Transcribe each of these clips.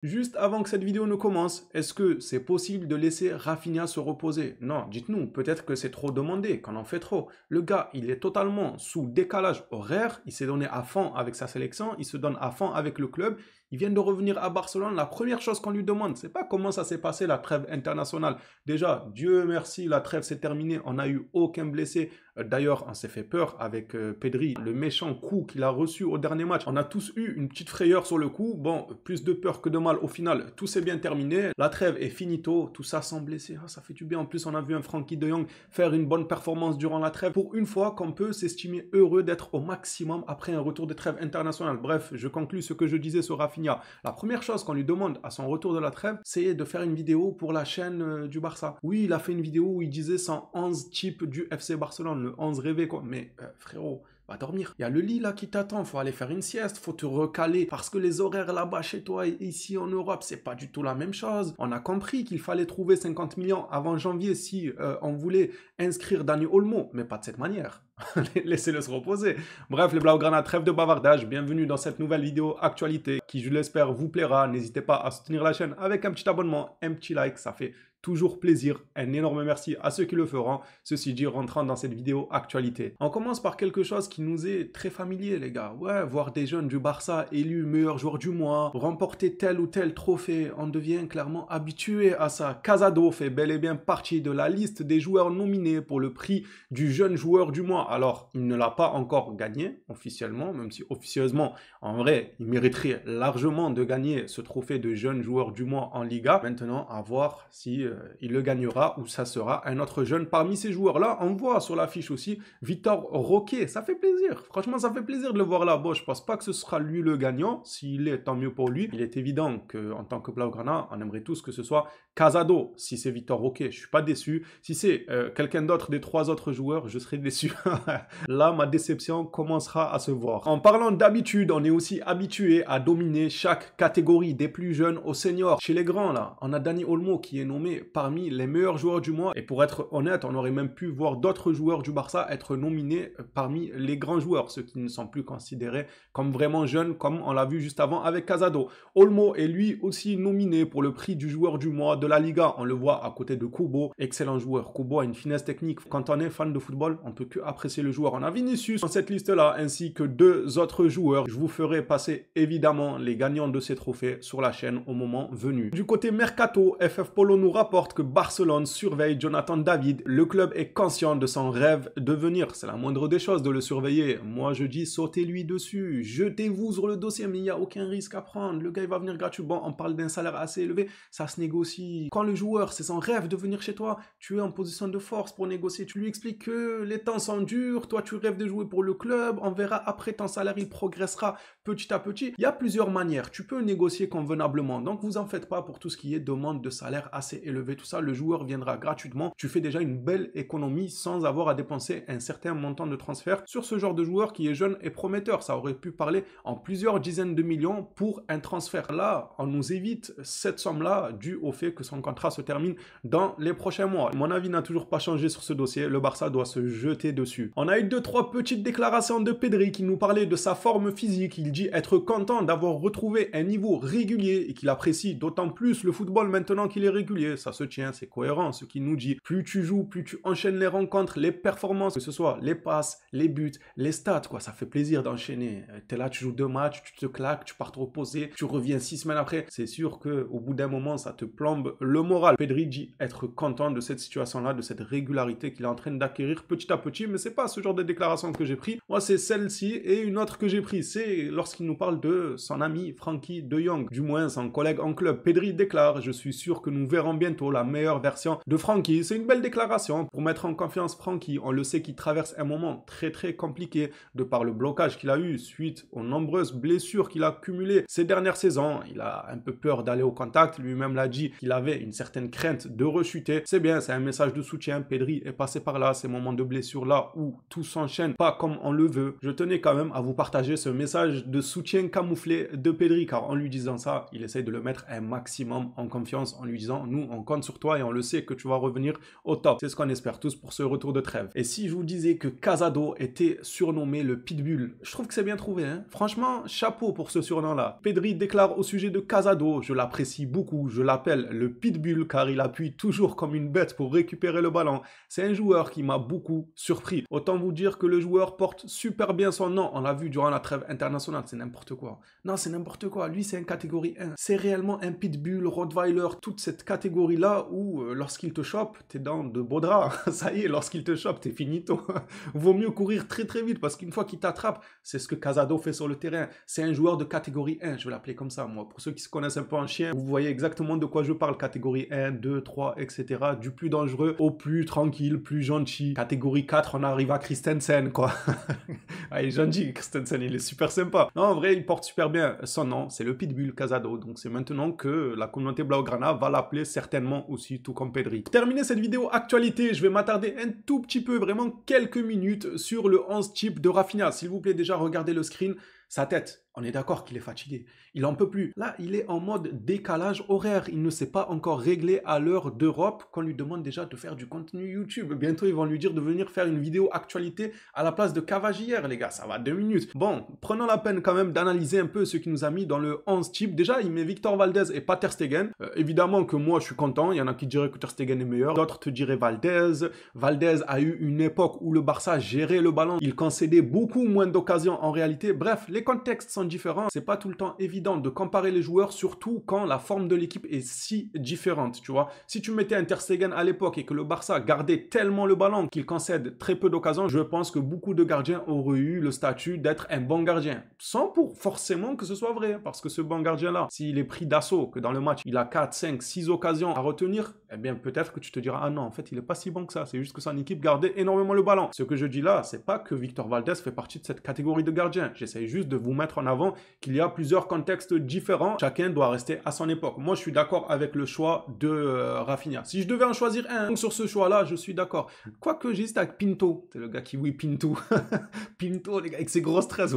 Juste avant que cette vidéo ne commence, est-ce que c'est possible de laisser Rafinha se reposer? Non, dites-nous, peut-être que c'est trop demandé, qu'on en fait trop. Le gars, il est totalement sous décalage horaire, il s'est donné à fond avec sa sélection, il se donne à fond avec le club, il vient de revenir à Barcelone, la première chose qu'on lui demande, c'est pas comment ça s'est passé la trêve internationale. Déjà, Dieu merci, la trêve s'est terminée, on n'a eu aucun blessé. D'ailleurs, on s'est fait peur avec Pedri, le méchant coup qu'il a reçu au dernier match. On a tous eu une petite frayeur sur le coup. Bon, plus de peur que de mal au final. Tout s'est bien terminé. La trêve est finito. Tout ça sans blesser. Ah, ça fait du bien. En plus, on a vu un Frenkie de Jong faire une bonne performance durant la trêve. Pour une fois qu'on peut s'estimer heureux d'être au maximum après un retour de trêve internationale. Bref, je conclus ce que je disais sur Rafinha. La première chose qu'on lui demande à son retour de la trêve, c'est de faire une vidéo pour la chaîne du Barça. Oui, il a fait une vidéo où il disait 111 types du FC Barcelone, le 11 rêvé quoi. Mais frérot, va dormir. Il y a le lit là qui t'attend, faut aller faire une sieste, faut te recaler parce que les horaires là-bas chez toi et ici en Europe, c'est pas du tout la même chose. On a compris qu'il fallait trouver 50 millions avant janvier si on voulait inscrire Dani Olmo, mais pas de cette manière. Laissez-le se reposer. Bref, les Blaugrana, trêve de bavardage. Bienvenue dans cette nouvelle vidéo actualité qui, je l'espère, vous plaira. N'hésitez pas à soutenir la chaîne avec un petit abonnement, un petit like, ça fait toujours plaisir. Un énorme merci à ceux qui le feront. Ceci dit, rentrant dans cette vidéo actualité. On commence par quelque chose qui nous est très familier, les gars. Ouais, voir des jeunes du Barça élus meilleur joueur du mois, remporter tel ou tel trophée, on devient clairement habitué à ça. Casado fait bel et bien partie de la liste des joueurs nominés pour le prix du jeune joueur du mois. Alors, il ne l'a pas encore gagné officiellement, même si officieusement, en vrai, il mériterait largement de gagner ce trophée de jeune joueur du mois en Liga. Maintenant, à voir si il le gagnera ou ça sera un autre jeune parmi ces joueurs-là. On voit sur l'affiche aussi Vitor Roque. Ça fait plaisir. Franchement, ça fait plaisir de le voir là. Bon, je pense pas que ce sera lui le gagnant. S'il est, tant mieux pour lui. Il est évident qu'en tant que Blaugrana, on aimerait tous que ce soit Casado. Si c'est Vitor Roque, je suis pas déçu. Si c'est quelqu'un d'autre des trois autres joueurs, je serai déçu. Là, ma déception commencera à se voir. En parlant d'habitude, on est aussi habitué à dominer chaque catégorie, des plus jeunes aux seniors. Chez les grands, là, on a Dani Olmo qui est nommé parmi les meilleurs joueurs du mois. Et pour être honnête, on aurait même pu voir d'autres joueurs du Barça être nominés parmi les grands joueurs, ceux qui ne sont plus considérés comme vraiment jeunes, comme on l'a vu juste avant avec Casado. Olmo est lui aussi nominé pour le prix du joueur du mois de la Liga. On le voit à côté de Kubo, excellent joueur. Kubo a une finesse technique. Quand on est fan de football, on peut que apprécier le joueur. On a Vinicius dans cette liste-là, ainsi que deux autres joueurs. Je vous ferai passer évidemment les gagnants de ces trophées sur la chaîne au moment venu. Du côté Mercato, FF Polo nous rapporte que Barcelone surveille Jonathan David. Le club est conscient de son rêve de venir. C'est la moindre des choses de le surveiller. Moi, je dis sautez-lui dessus. Jetez-vous sur le dossier, mais il n'y a aucun risque à prendre. Le gars, il va venir gratuit. Bon, on parle d'un salaire assez élevé. Ça se négocie. Quand le joueur, c'est son rêve de venir chez toi, tu es en position de force pour négocier. Tu lui expliques que les temps sont durs. Toi, tu rêves de jouer pour le club. On verra après ton salaire, il progressera petit à petit. Il y a plusieurs manières. Tu peux négocier convenablement. Donc, vous en faites pas pour tout ce qui est demande de salaire assez élevé. Tout ça, le joueur viendra gratuitement. Tu fais déjà une belle économie sans avoir à dépenser un certain montant de transfert sur ce genre de joueur qui est jeune et prometteur. Ça aurait pu parler en plusieurs dizaines de millions pour un transfert. Là, on nous évite cette somme-là due au fait que son contrat se termine dans les prochains mois. Mon avis n'a toujours pas changé sur ce dossier. Le Barça doit se jeter dessus. On a eu 2-3 petites déclarations de Pedri qui nous parlait de sa forme physique. Il dit être content d'avoir retrouvé un niveau régulier et qu'il apprécie d'autant plus le football maintenant qu'il est régulier. Ça se tient, c'est cohérent. Ce qui nous dit, plus tu joues, plus tu enchaînes les rencontres, les performances, que ce soit les passes, les buts, les stats, quoi. Ça fait plaisir d'enchaîner. T'es là, tu joues 2 matchs, tu te claques, tu pars te reposer, tu reviens 6 semaines après. C'est sûr que au bout d'un moment, ça te plombe le moral. Pedri dit être content de cette situation-là, de cette régularité qu'il est en train d'acquérir petit à petit, mais c'est pas ce genre de déclaration que j'ai pris. Moi, c'est celle-ci et une autre que j'ai pris. C'est lorsqu'il nous parle de son ami Frenkie de Jong, du moins son collègue en club. Pedri déclare, je suis sûr que nous verrons bientôt la meilleure version de Frenkie. C'est une belle déclaration pour mettre en confiance Frenkie. On le sait qu'il traverse un moment très très compliqué de par le blocage qu'il a eu suite aux nombreuses blessures qu'il a cumulées ces dernières saisons. Il a un peu peur d'aller au contact. Lui-même l'a dit qu'il avait une certaine crainte de rechuter. C'est bien, c'est un message de soutien. Pedri est passé par là, ces moments de blessure là où tout s'enchaîne pas comme on le veut. Je tenais quand même à vous partager ce message de soutien camouflé de Pedri, car en lui disant ça, il essaye de le mettre un maximum en confiance, en lui disant, nous, on compte sur toi et on le sait que tu vas revenir au top. C'est ce qu'on espère tous pour ce retour de trêve. Et si je vous disais que Casado était surnommé le Pitbull, je trouve que c'est bien trouvé, hein. Franchement, chapeau pour ce surnom-là. Pedri déclare au sujet de Casado, je l'apprécie beaucoup, je l'appelle le Pitbull car il appuie toujours comme une bête pour récupérer le ballon. C'est un joueur qui m'a beaucoup surpris. Autant vous dire que le joueur porte super bien son nom. On l'a vu durant la trêve internationale, c'est n'importe quoi. Non, c'est n'importe quoi. Lui, c'est un catégorie 1. C'est réellement un Pitbull, Rottweiler, toute cette catégorie-là où lorsqu'il te chope, t'es dans de beaux draps. Ça y est, lorsqu'il te chope, t'es finito. Vaut mieux courir très très vite parce qu'une fois qu'il t'attrape, c'est ce que Casado fait sur le terrain. C'est un joueur de catégorie 1, je vais l'appeler comme ça, moi. Pour ceux qui se connaissent un peu en chien, vous voyez exactement de quoi je parle. Catégorie 1, 2, 3, etc. Du plus dangereux au plus tranquille, plus gentil. Catégorie 4, on arrive à Christensen, quoi. Ah, il est gentil, Christensen, il est super sympa. Non, en vrai, il porte super bien son nom. C'est le Pitbull Casado. Donc, c'est maintenant que la communauté Blaugrana va l'appeler certainement aussi, tout comme Pedri. Pour terminer cette vidéo actualité, je vais m'attarder un tout petit peu, vraiment quelques minutes, sur le 11 type de Rafinha. S'il vous plaît, déjà, regardez le screen. Sa tête, on est d'accord qu'il est fatigué. Il en peut plus. Là, il est en mode décalage horaire. Il ne s'est pas encore réglé à l'heure d'Europe qu'on lui demande déjà de faire du contenu YouTube. Bientôt, ils vont lui dire de venir faire une vidéo actualité à la place de Cavagière, les gars. Ça va 2 minutes. Bon, prenons la peine quand même d'analyser un peu ce qu'il nous a mis dans le 11 type. Déjà, il met Victor Valdez et pas Ter Stegen. Évidemment que moi, je suis content. Il y en a qui diraient que Ter Stegen est meilleur. D'autres te diraient Valdez. Valdez a eu une époque où le Barça gérait le ballon. Il concédait beaucoup moins d'occasions en réalité. Bref, les contextes sont différents. C'est pas tout le temps évident de comparer les joueurs, surtout quand la forme de l'équipe est si différente, tu vois. Si tu mettais un Ter Stegen à l'époque et que le Barça gardait tellement le ballon qu'il concède très peu d'occasions, je pense que beaucoup de gardiens auraient eu le statut d'être un bon gardien. Sans pour forcément que ce soit vrai, parce que ce bon gardien-là, s'il est pris d'assaut, que dans le match, il a 4, 5, 6 occasions à retenir, eh bien peut-être que tu te diras, ah non, en fait, il est pas si bon que ça. C'est juste que son équipe gardait énormément le ballon. Ce que je dis là, c'est pas que Victor Valdez fait partie de cette catégorie de gardiens. J'essaye juste de vous mettre en avant qu'il y a plusieurs contextes différents. Chacun doit rester à son époque. Moi, je suis d'accord avec le choix de Rafinha. Si je devais en choisir un, donc sur ce choix-là, je suis d'accord. Quoique j'hésite avec Pinto. C'est le gars qui, oui, Pinto. Pinto, les gars, avec ses grosses tresses.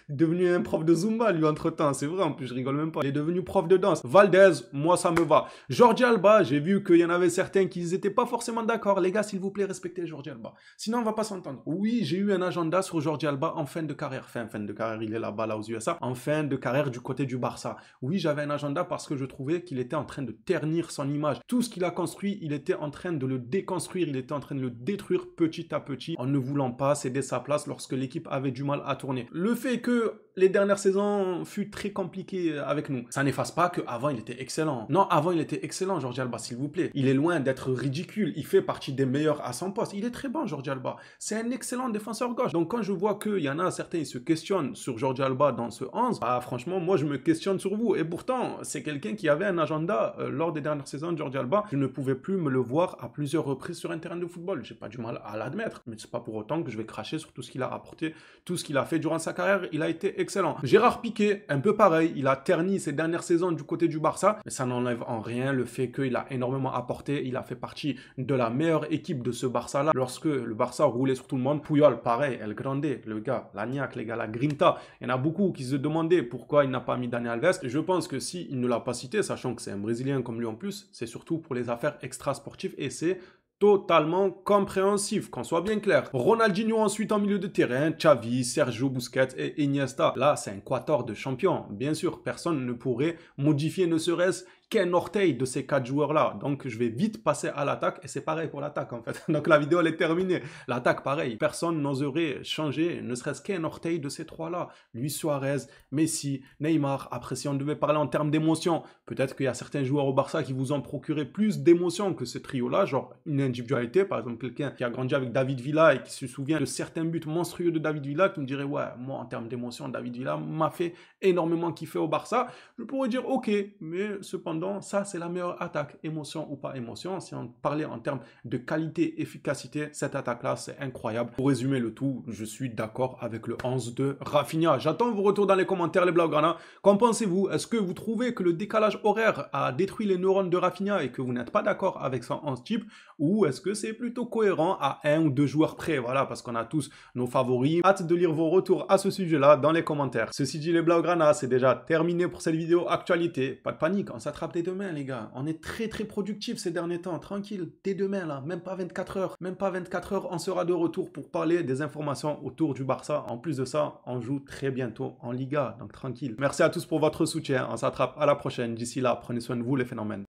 Il est devenu un prof de Zumba, lui, entre-temps. C'est vrai, en plus, je rigole même pas. Il est devenu prof de danse. Valdez, moi, ça me va. Jordi Alba, j'ai vu qu'il y en avait certains qui n'étaient pas forcément d'accord. Les gars, s'il vous plaît, respectez Jordi Alba. Sinon, on va pas s'entendre. Oui, j'ai eu un agenda sur Jordi Alba en fin de carrière. Fin de carrière, il est là-bas, là, aux USA. En fin de carrière du côté du Barça. Oui, j'avais un agenda parce que je trouvais qu'il était en train de ternir son image. Tout ce qu'il a construit, il était en train de le déconstruire, il était en train de le détruire petit à petit en ne voulant pas céder sa place lorsque l'équipe avait du mal à tourner. Le fait que les dernières saisons fut très compliqué avec nous, ça n'efface pas qu'avant il était excellent. Non, avant il était excellent, Jordi Alba, s'il vous plaît. Il est loin d'être ridicule, il fait partie des meilleurs à son poste. Il est très bon, Jordi Alba. C'est un excellent défenseur gauche. Donc quand je vois qu'il y en a certains, ils se questionnent sur Jordi Alba dans ce 11, bah franchement, moi je me questionne sur vous. Et pourtant, c'est quelqu'un qui avait un agenda lors des dernières saisons de Jordi Alba. Je ne pouvais plus me le voir à plusieurs reprises sur un terrain de football. J'ai pas du mal à l'admettre, mais c'est pas pour autant que je vais cracher sur tout ce qu'il a apporté, tout ce qu'il a fait durant sa carrière. Il a été excellent. Gérard Piqué, un peu pareil. Il a terni ses dernières saisons du côté du Barça, mais ça n'enlève en rien le fait qu'il a énormément apporté. Il a fait partie de la meilleure équipe de ce Barça-là. Lorsque le Barça roulait sur tout le monde, Puyol, pareil, El Grande, le gars, l'Agnac, les gars, la Grinta. Il y en a beaucoup qui se demandaient pourquoi il n'a pas mis Dani Alves. Et je pense que s'il ne l'a pas cité, sachant que c'est un Brésilien comme lui en plus, c'est surtout pour les affaires extra-sportives et c'est totalement compréhensif, qu'on soit bien clair. Ronaldinho ensuite en milieu de terrain, Xavi, Sergio Busquets et Iniesta. Là, c'est un quatuor de champions. Bien sûr, personne ne pourrait modifier ne serait-ce qu'un orteil de ces 4 joueurs-là. Donc, je vais vite passer à l'attaque. Et c'est pareil pour l'attaque, en fait. Donc, la vidéo, elle est terminée. L'attaque, pareil. Personne n'oserait changer, ne serait-ce qu'un orteil de ces 3-là. Luis Suarez, Messi, Neymar. Après, si on devait parler en termes d'émotion, peut-être qu'il y a certains joueurs au Barça qui vous ont procuré plus d'émotions que ce trio-là. Genre, une individualité. Par exemple, quelqu'un qui a grandi avec David Villa et qui se souvient de certains buts monstrueux de David Villa, qui me dirait, ouais, moi, en termes d'émotion, David Villa m'a fait énormément kiffer au Barça. Je pourrais dire, ok, mais cependant, ça, c'est la meilleure attaque, émotion ou pas émotion. Si on parlait en termes de qualité, efficacité, cette attaque-là, c'est incroyable. Pour résumer le tout, je suis d'accord avec le 11 de Rafinha. J'attends vos retours dans les commentaires, les Blaugrana. Qu'en pensez-vous? Est-ce que vous trouvez que le décalage horaire a détruit les neurones de Rafinha et que vous n'êtes pas d'accord avec son 11 type? Ou ou est-ce que c'est plutôt cohérent à un ou deux joueurs près? Voilà, parce qu'on a tous nos favoris. Hâte de lire vos retours à ce sujet-là dans les commentaires. Ceci dit, les Blaugrana, c'est déjà terminé pour cette vidéo actualité. Pas de panique, on s'attrape dès demain, les gars. On est très productifs ces derniers temps, tranquille. Dès demain, là, même pas 24 heures. Même pas 24 heures, on sera de retour pour parler des informations autour du Barça. En plus de ça, on joue très bientôt en Liga, donc tranquille. Merci à tous pour votre soutien. On s'attrape à la prochaine. D'ici là, prenez soin de vous, les phénomènes.